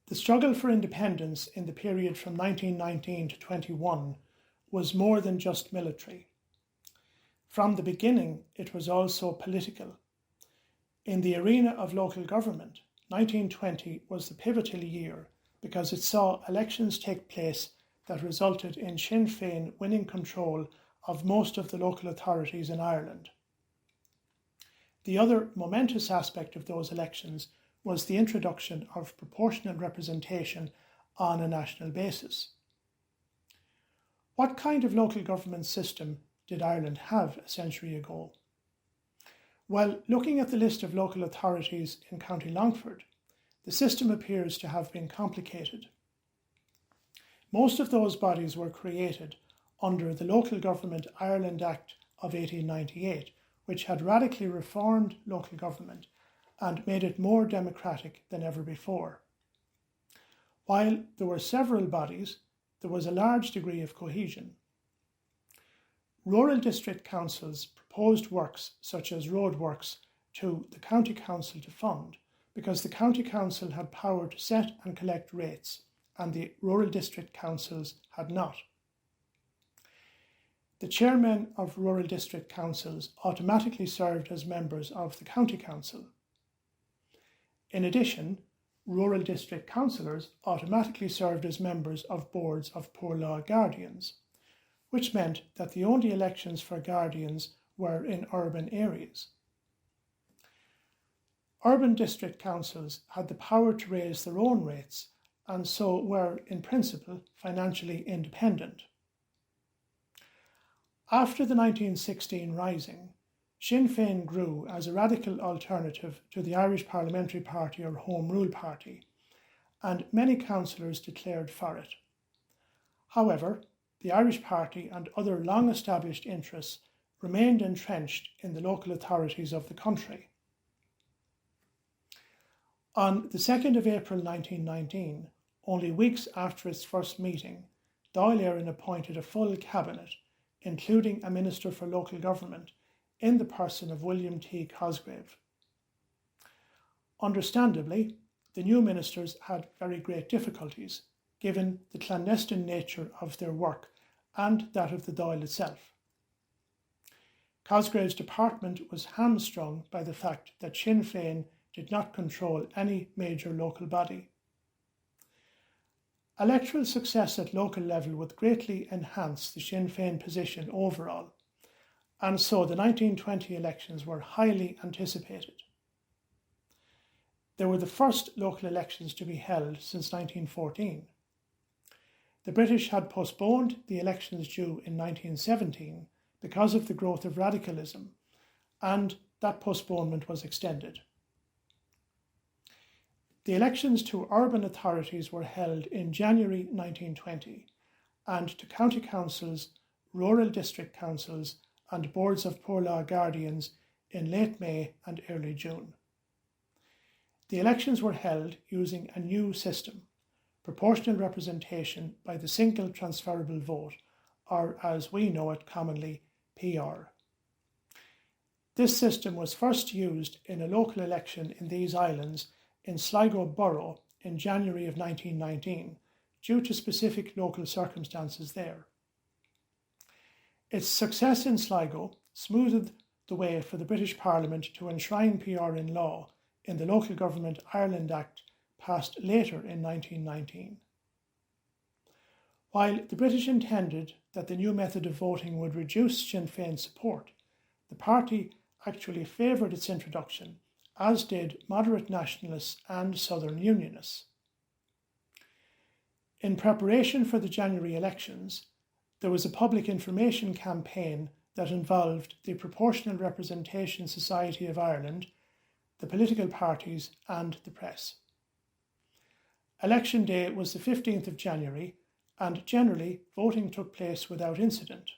The struggle for independence in the period from 1919 to 21 was more than just military. From the beginning, it was also political. In the arena of local government, 1920 was the pivotal year because it saw elections take place that resulted in Sinn Féin winning control of most of the local authorities in Ireland. The other momentous aspect of those elections was the introduction of proportional representation on a national basis. What kind of local government system did Ireland have a century ago? Well, looking at the list of local authorities in County Longford, the system appears to have been complicated. Most of those bodies were created under the Local Government Ireland Act of 1898, which had radically reformed local government and made it more democratic than ever before. While there were several bodies, there was a large degree of cohesion. Rural district councils proposed works such as roadworks to the county council to fund because the county council had power to set and collect rates and the rural district councils had not. The chairmen of rural district councils automatically served as members of the county council. In addition, rural district councillors automatically served as members of boards of poor law guardians, which meant that the only elections for guardians were in urban areas. Urban district councils had the power to raise their own rates and so were, in principle, financially independent. After the 1916 Rising, Sinn Féin grew as a radical alternative to the Irish Parliamentary Party or Home Rule Party, and many councillors declared for it. However, the Irish Party and other long-established interests remained entrenched in the local authorities of the country. On the 2nd of April 1919, only weeks after its first meeting, Dáil Éireann appointed a full cabinet, including a Minister for Local Government, in the person of William T. Cosgrave. Understandably, the new ministers had very great difficulties, given the clandestine nature of their work and that of the Dáil itself. Cosgrave's department was hamstrung by the fact that Sinn Féin did not control any major local body. Electoral success at local level would greatly enhance the Sinn Féin position overall, and so the 1920 elections were highly anticipated. They were the first local elections to be held since 1914. The British had postponed the elections due in 1917 because of the growth of radicalism, and that postponement was extended. The elections to urban authorities were held in January 1920, and to county councils, rural district councils, and boards of poor law guardians in late May and early June. The elections were held using a new system, proportional representation by the single transferable vote, or as we know it commonly, PR. This system was first used in a local election in these islands in Sligo Borough in January of 1919, due to specific local circumstances there. Its success in Sligo smoothed the way for the British Parliament to enshrine PR in law in the Local Government Ireland Act passed later in 1919. While the British intended that the new method of voting would reduce Sinn Féin's support, the party actually favoured its introduction, as did moderate nationalists and Southern Unionists. In preparation for the January elections, there was a public information campaign that involved the Proportional Representation Society of Ireland, the political parties and the press. Election day was the 15th of January, and generally voting took place without incident.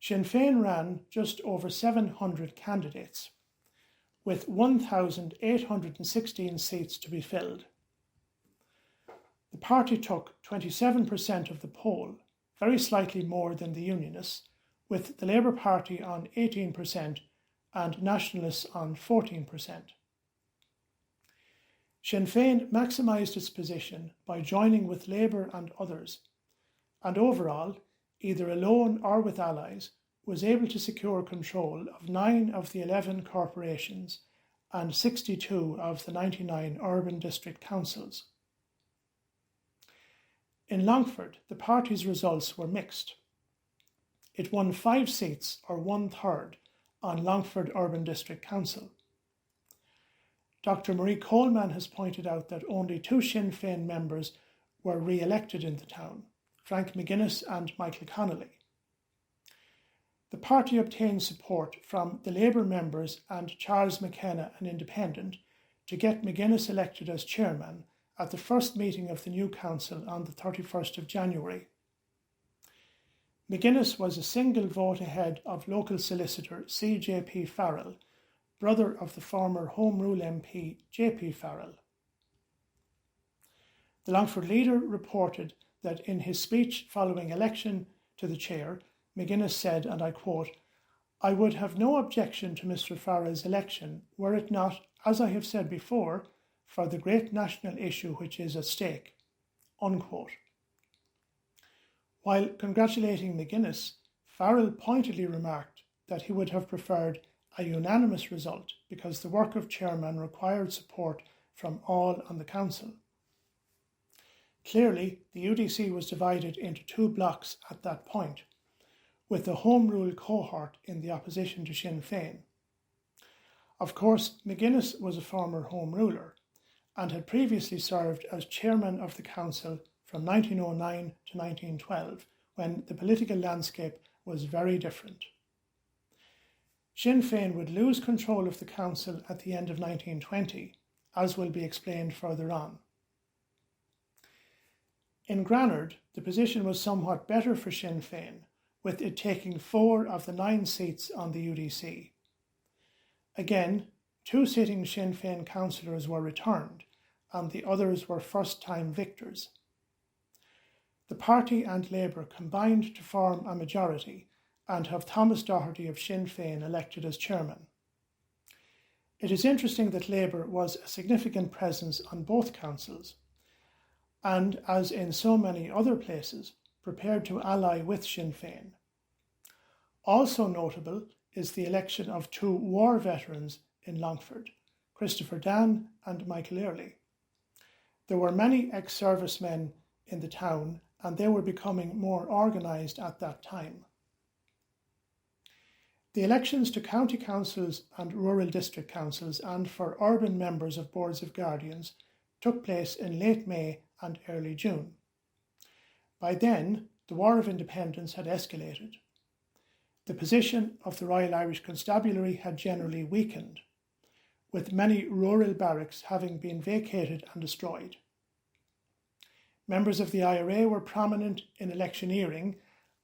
Sinn Féin ran just over 700 candidates, with 1,816 seats to be filled. The party took 27% of the poll, very slightly more than the Unionists, with the Labour Party on 18% and Nationalists on 14%. Sinn Féin maximised its position by joining with Labour and others, and overall, either alone or with allies, was able to secure control of 9 of the 11 corporations and 62 of the 99 urban district councils. In Longford, the party's results were mixed. It won 5 seats, or 1/3, on Longford Urban District Council. Dr. Marie Coleman has pointed out that only 2 Sinn Féin members were re-elected in the town, Frank McGuinness and Michael Connolly. The party obtained support from the Labour members and Charles McKenna, an independent, to get McGuinness elected as chairman at the first meeting of the new council on the 31st of January. McGuinness was a single vote ahead of local solicitor C.J.P. Farrell, brother of the former Home Rule MP J.P. Farrell. The Longford leader reported that in his speech following election to the chair, McGuinness said, and I quote, "I would have no objection to Mr. Farrell's election were it not, as I have said before, for the great national issue which is at stake." Unquote. While congratulating McGuinness, Farrell pointedly remarked that he would have preferred a unanimous result because the work of chairman required support from all on the council. Clearly, the UDC was divided into 2 blocks at that point, with the Home Rule cohort in the opposition to Sinn Féin. Of course, McGuinness was a former Home Ruler and had previously served as chairman of the council from 1909 to 1912, when the political landscape was very different. Sinn Féin would lose control of the council at the end of 1920, as will be explained further on. In Granard, the position was somewhat better for Sinn Féin, with it taking 4 of the 9 seats on the UDC. Again, 2 sitting Sinn Féin councillors were returned, and the others were first-time victors. The party and Labour combined to form a majority and have Thomas Doherty of Sinn Féin elected as chairman. It is interesting that Labour was a significant presence on both councils, and, as in so many other places, prepared to ally with Sinn Féin. Also notable is the election of 2 war veterans in Longford, Christopher Dan and Michael Early. There were many ex-servicemen in the town, and they were becoming more organised at that time. The elections to county councils and rural district councils and for urban members of boards of guardians took place in late May and early June. By then, the War of Independence had escalated. The position of the Royal Irish Constabulary had generally weakened, with many rural barracks having been vacated and destroyed. Members of the IRA were prominent in electioneering,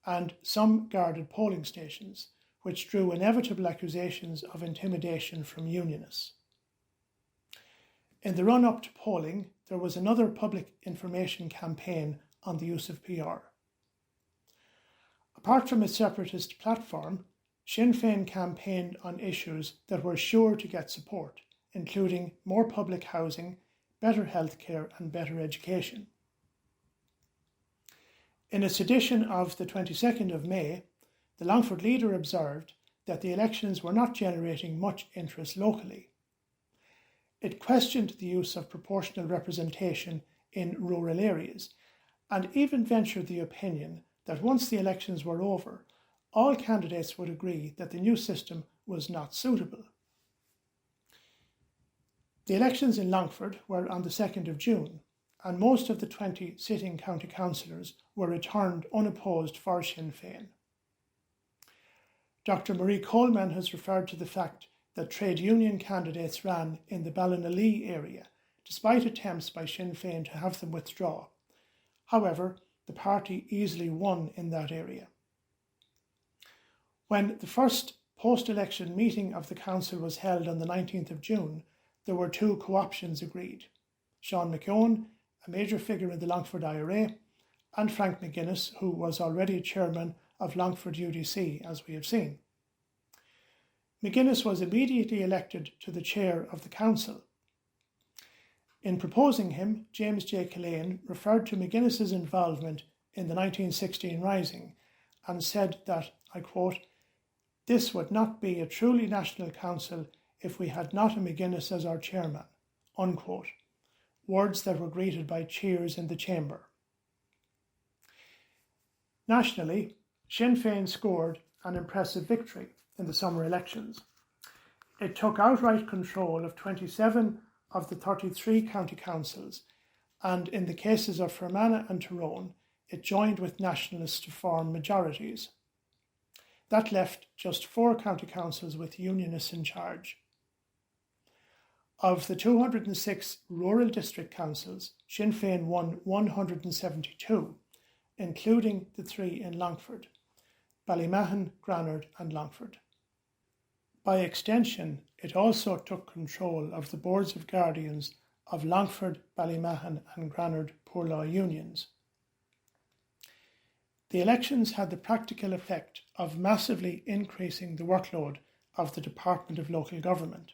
and some guarded polling stations, which drew inevitable accusations of intimidation from unionists. In the run-up to polling, there was another public information campaign on the use of PR. Apart from its separatist platform, Sinn Féin campaigned on issues that were sure to get support, including more public housing, better healthcare and better education. In its edition of the 22nd of May, the Longford leader observed that the elections were not generating much interest locally. It questioned the use of proportional representation in rural areas, and even ventured the opinion that once the elections were over, all candidates would agree that the new system was not suitable. The elections in Longford were on the 2nd of June, and most of the 20 sitting county councillors were returned unopposed for Sinn Féin. Dr. Marie Coleman has referred to the fact that trade union candidates ran in the Ballinallee area, despite attempts by Sinn Féin to have them withdraw. However, the party easily won in that area. When the first post-election meeting of the council was held on the 19th of June, there were 2 co-options agreed: Sean McKeown, a major figure in the Longford IRA, and Frank McGuinness, who was already chairman of Longford UDC, as we have seen. McGuinness was immediately elected to the chair of the council. In proposing him, James J. Killane referred to McGuinness's involvement in the 1916 Rising and said that, I quote, "This would not be a truly national council if we had not a McGuinness as our chairman," unquote, words that were greeted by cheers in the chamber. Nationally, Sinn Féin scored an impressive victory in the summer elections. It took outright control of 27 of the 33 county councils, and in the cases of Fermanagh and Tyrone, it joined with nationalists to form majorities. That left just 4 county councils with unionists in charge. Of the 206 rural district councils, Sinn Féin won 172, including the 3 in Longford: Ballymahon, Granard and Longford. By extension, it also took control of the boards of guardians of Longford, Ballymahon and Granard Poor Law Unions. The elections had the practical effect of massively increasing the workload of the Department of Local Government.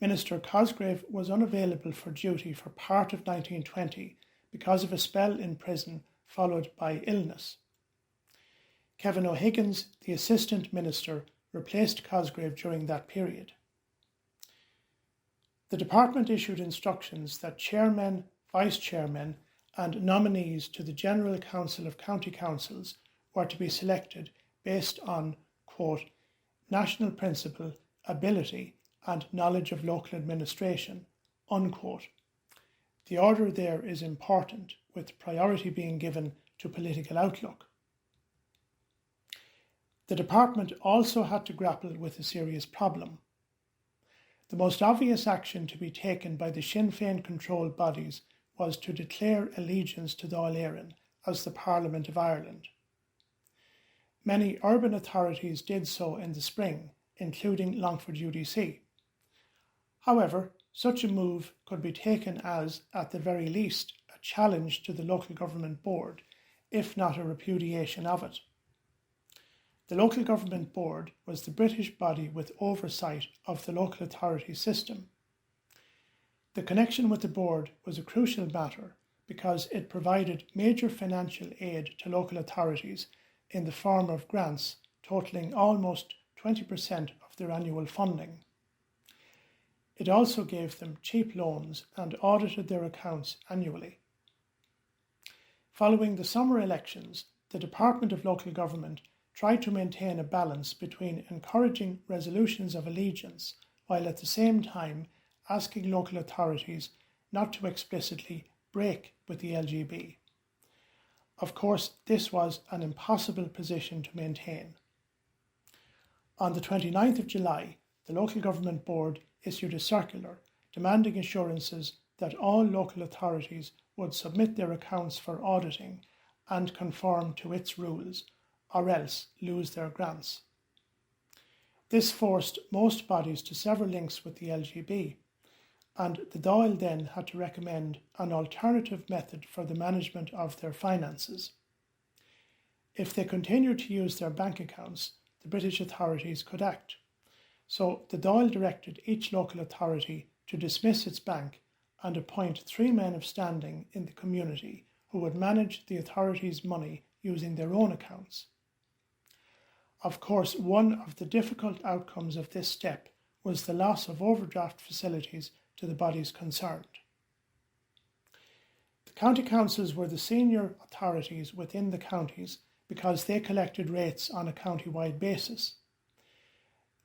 Minister Cosgrave was unavailable for duty for part of 1920 because of a spell in prison followed by illness. Kevin O'Higgins, the Assistant Minister, replaced Cosgrave during that period. The department issued instructions that chairmen, vice-chairmen and nominees to the General Council of County Councils were to be selected based on, quote, national principle, ability and knowledge of local administration, unquote. The order there is important, with priority being given to political outlook. The department also had to grapple with a serious problem. The most obvious action to be taken by the Sinn Féin controlled bodies was to declare allegiance to Dáil Éireann as the Parliament of Ireland. Many urban authorities did so in the spring, including Longford UDC. However, such a move could be taken as, at the very least, a challenge to the local government board, if not a repudiation of it. The Local Government Board was the British body with oversight of the local authority system. The connection with the board was a crucial matter because it provided major financial aid to local authorities in the form of grants totalling almost 20% of their annual funding. It also gave them cheap loans and audited their accounts annually. Following the summer elections, the Department of Local Government tried to maintain a balance between encouraging resolutions of allegiance while at the same time asking local authorities not to explicitly break with the LGB. Of course, this was an impossible position to maintain. On the 29th of July, the Local Government Board issued a circular demanding assurances that all local authorities would submit their accounts for auditing and conform to its rules, or else lose their grants. This forced most bodies to sever links with the LGB, and the Dáil then had to recommend an alternative method for the management of their finances. If they continued to use their bank accounts, the British authorities could act. So the Dáil directed each local authority to dismiss its bank and appoint 3 men of standing in the community who would manage the authorities' money using their own accounts. Of course, one of the difficult outcomes of this step was the loss of overdraft facilities to the bodies concerned. The county councils were the senior authorities within the counties because they collected rates on a county-wide basis.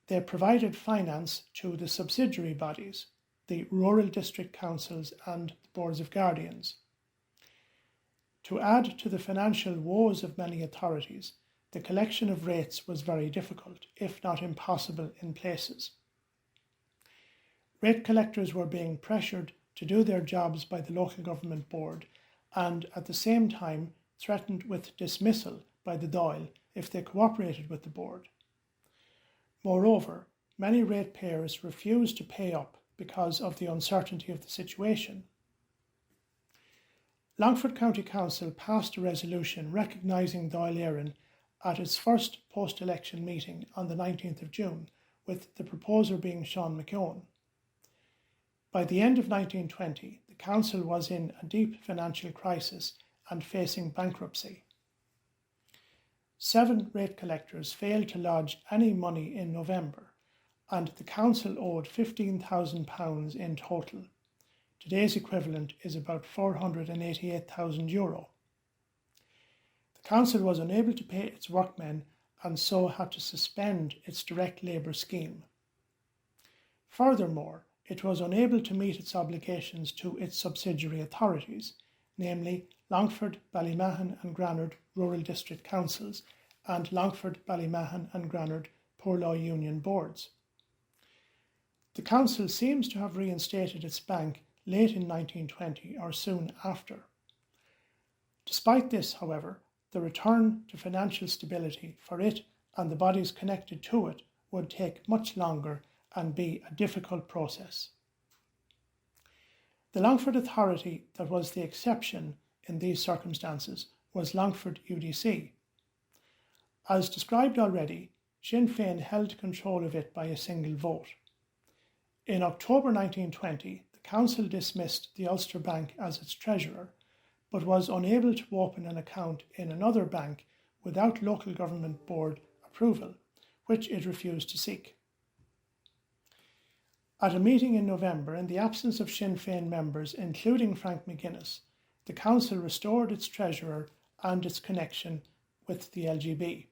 They provided finance to the subsidiary bodies, the rural district councils and the boards of guardians. To add to the financial woes of many authorities, the collection of rates was very difficult, if not impossible in places. Rate collectors were being pressured to do their jobs by the Local Government Board and at the same time threatened with dismissal by the Dáil if they cooperated with the board. Moreover, many ratepayers refused to pay up because of the uncertainty of the situation. Longford County Council passed a resolution recognising Dáil Éireann at its first post-election meeting on the 19th of June, with the proposer being Sean McKeown. By the end of 1920, the council was in a deep financial crisis and facing bankruptcy. 7 rate collectors failed to lodge any money in November, and the council owed £15,000 in total. Today's equivalent is about €488,000. The council was unable to pay its workmen and so had to suspend its direct labour scheme. Furthermore, it was unable to meet its obligations to its subsidiary authorities, namely Longford, Ballymahon and Granard Rural District Councils and Longford, Ballymahon and Granard Poor Law Union Boards. The council seems to have reinstated its bank late in 1920 or soon after. Despite this, however, the return to financial stability for it and the bodies connected to it would take much longer and be a difficult process. The Longford authority that was the exception in these circumstances was Longford UDC. As described already, Sinn Féin held control of it by a single vote. In October 1920, the council dismissed the Ulster Bank as its treasurer, but was unable to open an account in another bank without local government board approval, which it refused to seek. At a meeting in November, in the absence of Sinn Féin members, including Frank McGuinness, the council restored its treasurer and its connection with the LGB.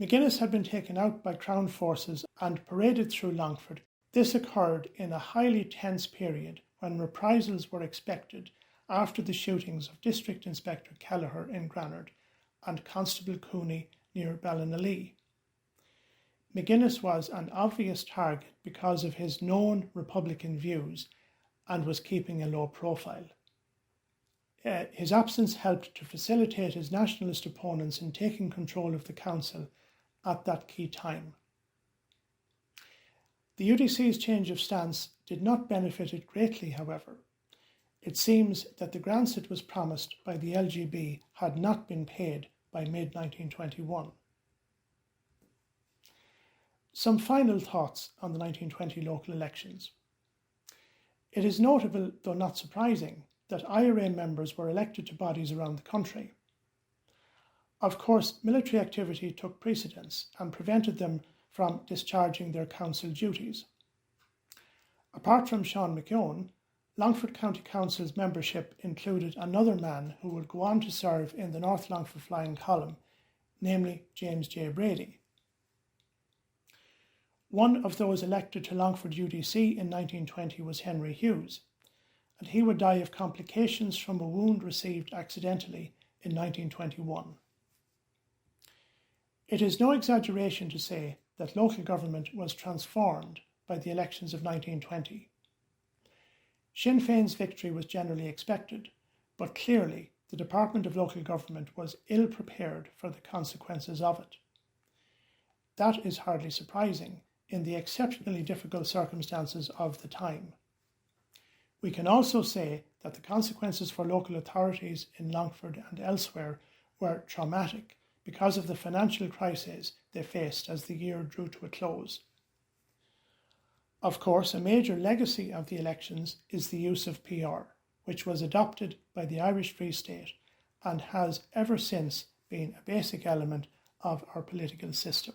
McGuinness had been taken out by Crown forces and paraded through Longford. This occurred in a highly tense period when reprisals were expected after the shootings of District Inspector Kelleher in Granard and Constable Cooney near Ballinallee. McGuinness was an obvious target because of his known Republican views and was keeping a low profile. His absence helped to facilitate his nationalist opponents in taking control of the council at that key time. The UDC's change of stance did not benefit it greatly, however. It seems that the grants it was promised by the LGB had not been paid by mid-1921. Some final thoughts on the 1920 local elections. It is notable, though not surprising, that IRA members were elected to bodies around the country. Of course, military activity took precedence and prevented them from discharging their council duties. Apart from Sean McKeown, Longford County Council's membership included another man who would go on to serve in the North Longford Flying Column, namely James J. Brady. One of those elected to Longford UDC in 1920 was Henry Hughes, and he would die of complications from a wound received accidentally in 1921. It is no exaggeration to say that local government was transformed by the elections of 1920. Sinn Féin's victory was generally expected, but clearly the Department of Local Government was ill prepared for the consequences of it. That is hardly surprising in the exceptionally difficult circumstances of the time. We can also say that the consequences for local authorities in Longford and elsewhere were traumatic because of the financial crises they faced as the year drew to a close. Of course, a major legacy of the elections is the use of PR, which was adopted by the Irish Free State and has ever since been a basic element of our political system.